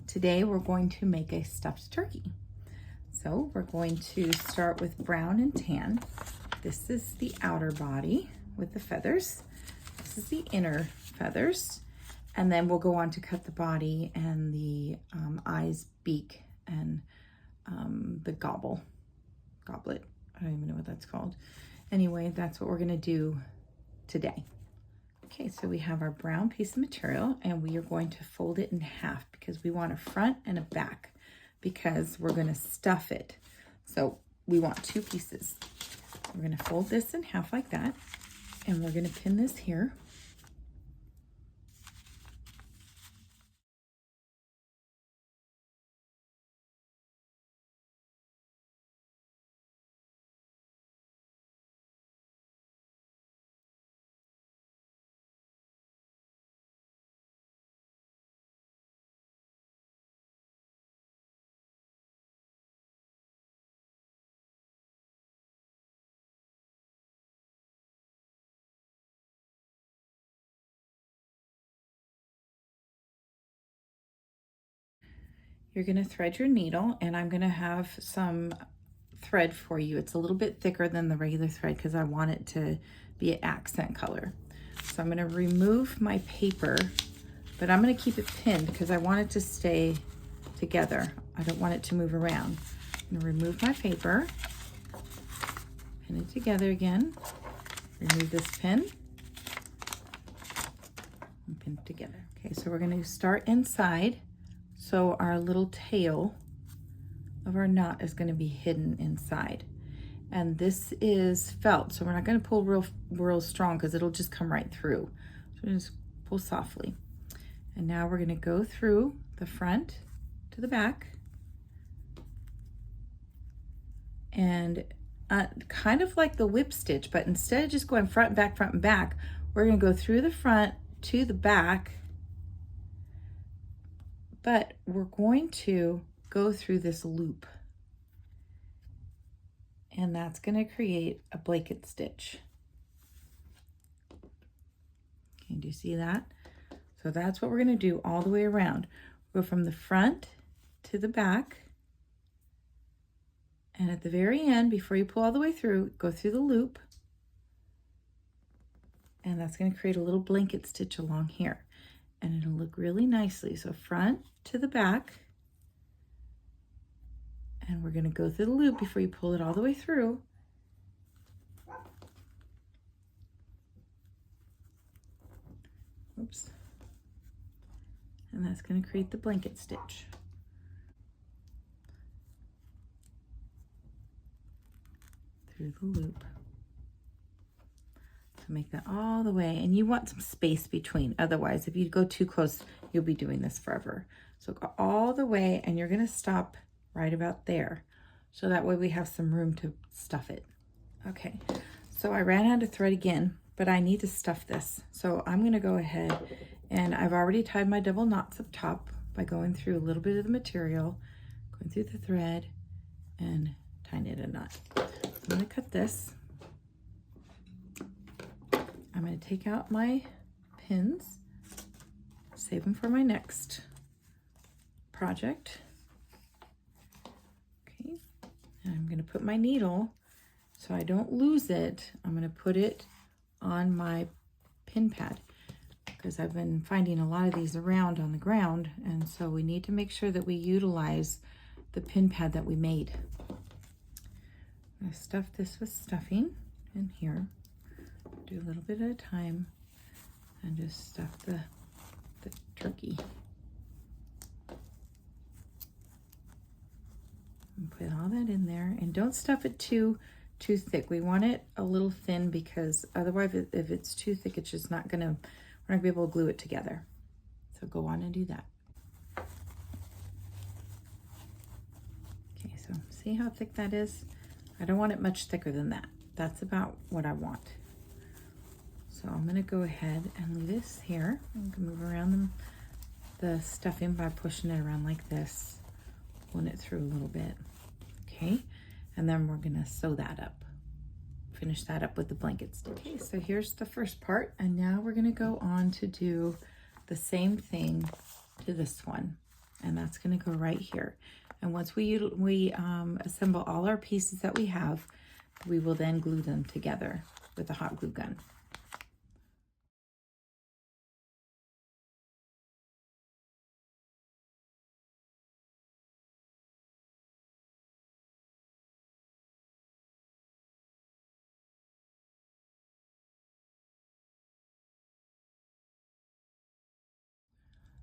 Today we're going to make a stuffed turkey. So we're going to start with brown and tan. This is the outer body with the feathers. This is the inner feathers. And then we'll go on to cut the body and the eyes, beak, and the goblet. I don't even know what that's called. Anyway, that's what we're gonna do today. Okay, so we have our brown piece of material and we are going to fold it in half because we want a front and a back because we're gonna stuff it. So we want two pieces. We're gonna fold this in half like that and we're gonna pin this here. You're gonna thread your needle and I'm gonna have some thread for you. It's a little bit thicker than the regular thread because I want it to be an accent color. So I'm gonna remove my paper, but I'm gonna keep it pinned because I want it to stay together. I don't want it to move around. I'm gonna remove my paper, pin it together again, remove this pin, and pin it together. Okay, so we're gonna start inside. So our little tail of our knot is going to be hidden inside. And this is felt, so we're not going to pull real strong because it'll just come right through. So just pull softly. And now we're going to go through the front to the back. And kind of like the whip stitch, but instead of just going front and back, we're going to go through the front to the back. But we're going to go through this loop. And that's going to create a blanket stitch. Okay, do you see that? So that's what we're going to do all the way around. Go from the front to the back. And at the very end, before you pull all the way through, go through the loop. And that's going to create a little blanket stitch along here. And it'll look really nicely. So front to the back. And we're going to go through the loop before you pull it all the way through. Oops. And that's going to create the blanket stitch. Through the loop. So make that all the way, and you want some space between. Otherwise, if you go too close, you'll be doing this forever. So go all the way, and you're going to stop right about there. So that way we have some room to stuff it. Okay, so I ran out of thread again, but I need to stuff this. So I'm going to go ahead, and I've already tied my double knots up top by going through a little bit of the material, going through the thread, and tying it a knot. So I'm going to cut this. I'm going to take out my pins, save them for my next project. Okay, and I'm going to put my needle, so I don't lose it, I'm going to put it on my pin pad because I've been finding a lot of these around on the ground, and so we need to make sure that we utilize the pin pad that we made. I'm going to stuff this with stuffing in here. Do a little bit at a time and just stuff the turkey. And put all that in there, and don't stuff it too thick. We want it a little thin because otherwise if it's too thick, it's just not gonna, we're not gonna be able to glue it together. So go on and do that. Okay, so see how thick that is? I don't want it much thicker than that. That's about what I want. So I'm going to go ahead and leave this here. I'm going to move around the stuffing by pushing it around like this, pulling it through a little bit. Okay, and then we're going to sew that up. Finish that up with the blanket stitch. Okay, so here's the first part, and now we're going to go on to do the same thing to this one. and that's going to go right here. And once we assemble all our pieces that we have, we will then glue them together with a hot glue gun.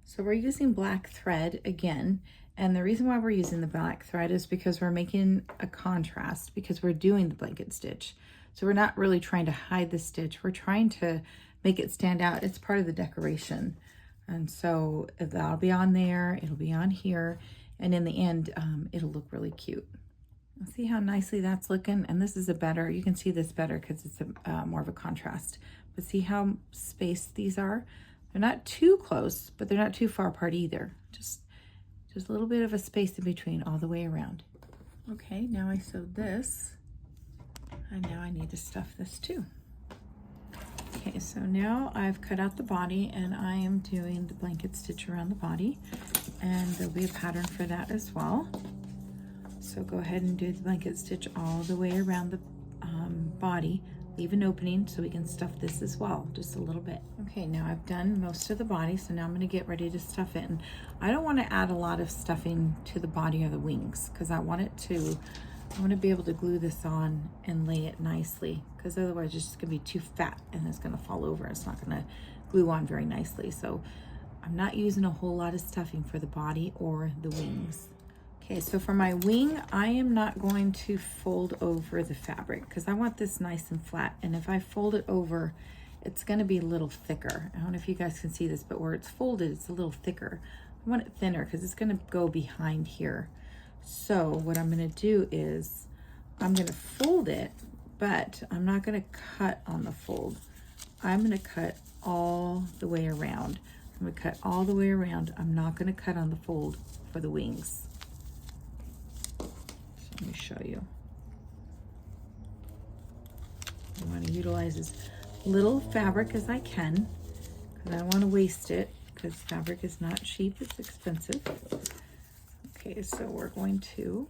So we're using black thread again, and the reason why we're using the black thread is because we're making a contrast, because we're doing the blanket stitch. So we're not really trying to hide the stitch, we're trying to make it stand out. It's part of the decoration. And so that'll be on there, it'll be on here, and in the end, it'll look really cute. See how nicely that's looking? And this is a better, you can see this better because it's a more of a contrast. But see how spaced these are? They're not too close, but they're not too far apart either. Just a little bit of a space in between all the way around. Okay, now I sewed this, and now I need to stuff this too. Okay, so now I've cut out the body, and I am doing the blanket stitch around the body, and there'll be a pattern for that as well. So go ahead and do the blanket stitch all the way around the body. Leave an opening so we can stuff this as well, just a little bit. Okay, now I've done most of the body, so now I'm going to get ready to stuff it. And I don't want to add a lot of stuffing to the body or the wings, because I want to be able to glue this on and lay it nicely, because otherwise it's just going to be too fat and it's going to fall over. It's not going to glue on very nicely. So I'm not using a whole lot of stuffing for the body or the wings. Okay, so for my wing, I am not going to fold over the fabric because I want this nice and flat. And if I fold it over, it's going to be a little thicker. I don't know if you guys can see this, but where it's folded, it's a little thicker. I want it thinner because it's going to go behind here. So what I'm going to do is I'm going to fold it, but I'm not going to cut on the fold. I'm going to cut all the way around. I'm going to cut all the way around. I'm not going to cut on the fold for the wings. Let me show you. I want to utilize as little fabric as I can because I don't want to waste it, because fabric is not cheap, it's expensive. Okay, so we're going to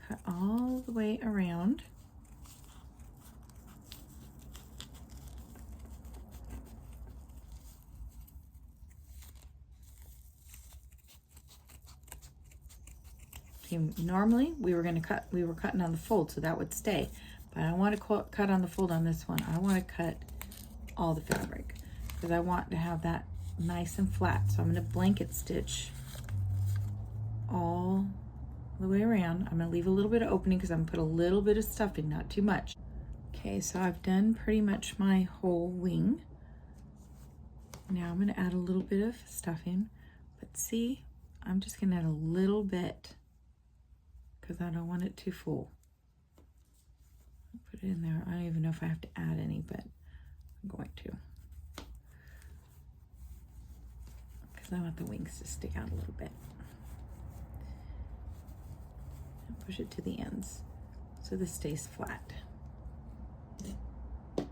cut all the way around. Normally we were cutting on the fold, so that would stay, but I don't want to cut on the fold on this one. I want to cut all the fabric because I want to have that nice and flat. So I'm going to blanket stitch all the way around. I'm going to leave a little bit of opening because I'm going to put a little bit of stuffing, not too much. Okay, so I've done pretty much my whole wing. Now I'm going to add a little bit of stuffing, but see, I'm just going to add a little bit because I don't want it too full. Put it in there. I don't even know if I have to add any, but I'm going to, because I want the wings to stick out a little bit. And push it to the ends so this stays flat. So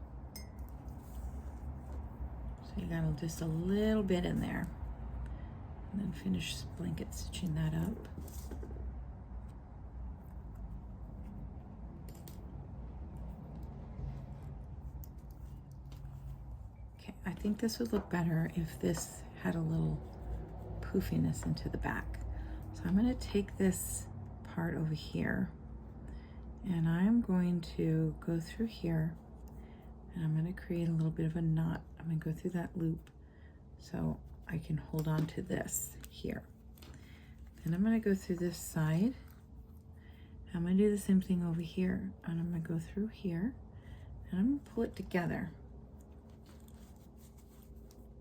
you got just a little bit in there, and then finish blanket stitching that up. I think this would look better if this had a little poofiness into the back. So I'm going to take this part over here, and I'm going to go through here, and I'm going to create a little bit of a knot. I'm going to go through that loop so I can hold on to this here. Then I'm going to go through this side. I'm going to do the same thing over here, and I'm going to go through here, and I'm going to pull it together,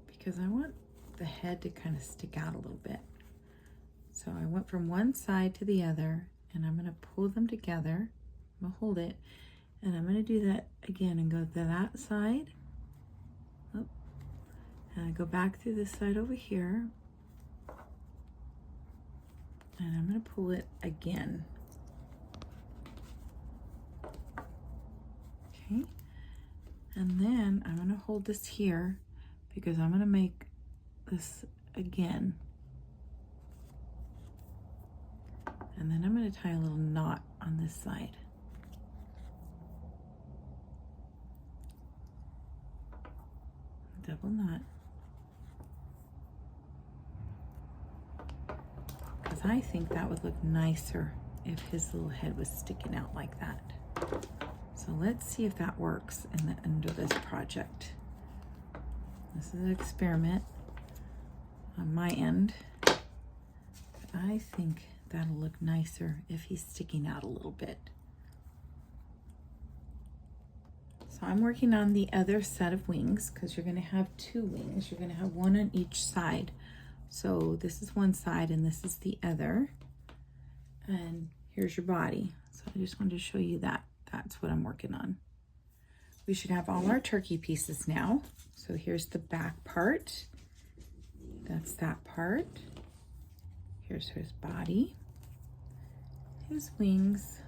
because I want the head to kind of stick out a little bit. So I went from one side to the other, and I'm going to pull them together. I'm going to hold it, and I'm going to do that again and go to that side. Oh, and I go back through this side over here, and I'm going to pull it again. Okay, and then I'm going to hold this here, because I'm going to make this again. And then I'm going to tie a little knot on this side. Double knot. Because I think that would look nicer if his little head was sticking out like that. So let's see if that works in the end of this project. This is an experiment on my end. But I think that'll look nicer if he's sticking out a little bit. So I'm working on the other set of wings because you're going to have two wings. You're going to have one on each side. So this is one side and this is the other. And here's your body. So I just wanted to show you that. That's what I'm working on. We should have all our turkey pieces now. So here's the back part. That's that part. Here's his body, his wings,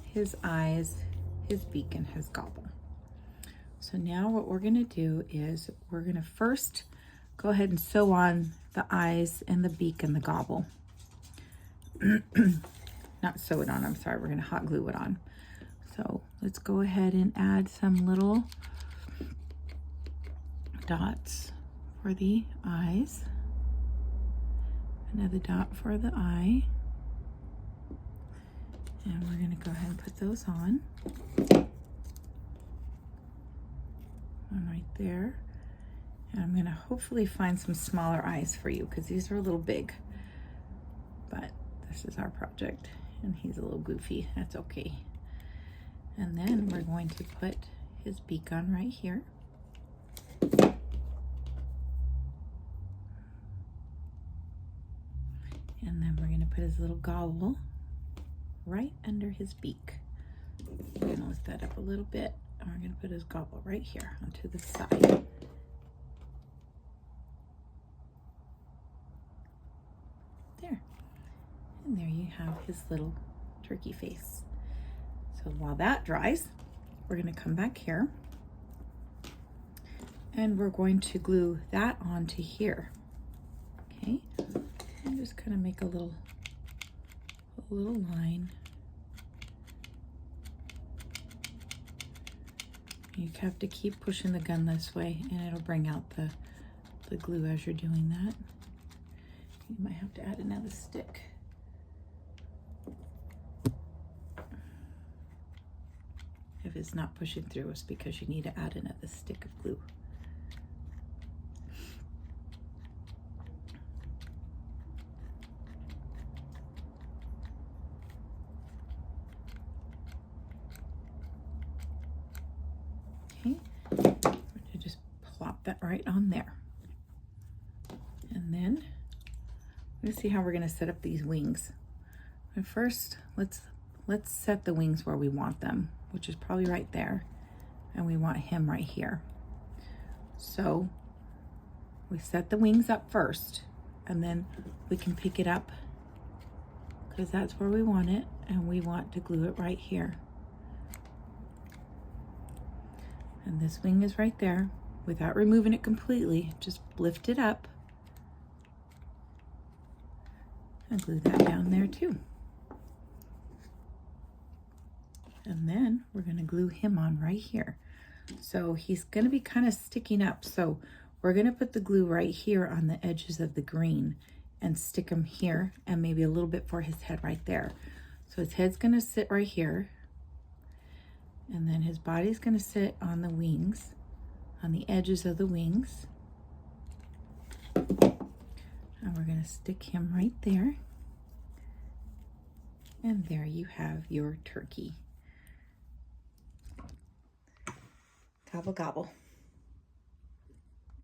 his eyes, his beak, and his gobble. So now what we're gonna do is we're gonna first go ahead and sew on the eyes and the beak and the gobble. Not sew it on, I'm sorry, we're gonna hot glue it on. So let's go ahead and add some little dots for the eyes. Another dot for the eye. And we're gonna go ahead and put those on. One right there. And I'm gonna hopefully find some smaller eyes for you because these are a little big. But this is our project and he's a little goofy, that's okay. And then we're going to put his beak on right here. And then we're gonna put his little gobble right under his beak. We're gonna lift that up a little bit and we're gonna put his gobble right here onto the side. There. And there you have his little turkey face. So while that dries, we're gonna come back here and we're going to glue that onto here. Okay, I'm just gonna make a little line. You have to keep pushing the gun this way and it'll bring out the glue as you're doing that. You might have to add another stick. If it's not pushing through, it's because you need to add another stick of glue. Okay, you just plop that right on there. And then let's see how we're gonna set up these wings. But first, let's set the wings where we want them, which is probably right there. And we want him right here. So we set the wings up first and then we can pick it up because that's where we want it and we want to glue it right here. And this wing is right there without removing it completely. Just lift it up and glue that down there too. And then we're gonna glue him on right here. So he's gonna be kind of sticking up. So we're gonna put the glue right here on the edges of the green and stick him here and maybe a little bit for his head right there. So his head's gonna sit right here. And then his body's gonna sit on the wings, on the edges of the wings. And we're gonna stick him right there. And there you have your turkey. Gobble, gobble.